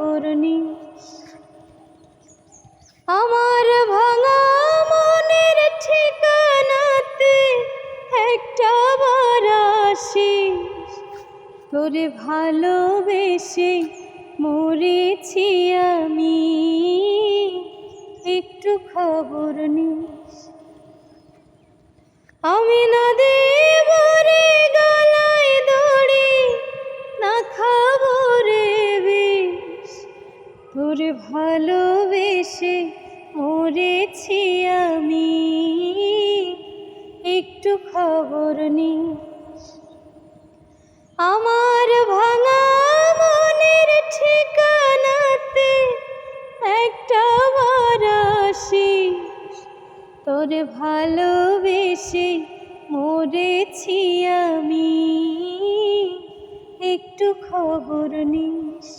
খবর নিস। আমার ভাঙা মনের ঠিকানাতে একটা বার আসিস। তোরে ভালোবেসে মরেছি আমি, একটু খবর নিস। আমি না দেব রে গলায় দড়ি, না খাবো রে বিষ। তোরে ভালোবেসে মরেছি আমি, একটু খবর নিস। আমার ভাঙা মনের ঠিকানাতে একটা বার আসিস। তোরে ভালোবেসে মরেছি আমি, একটু খবর নিস।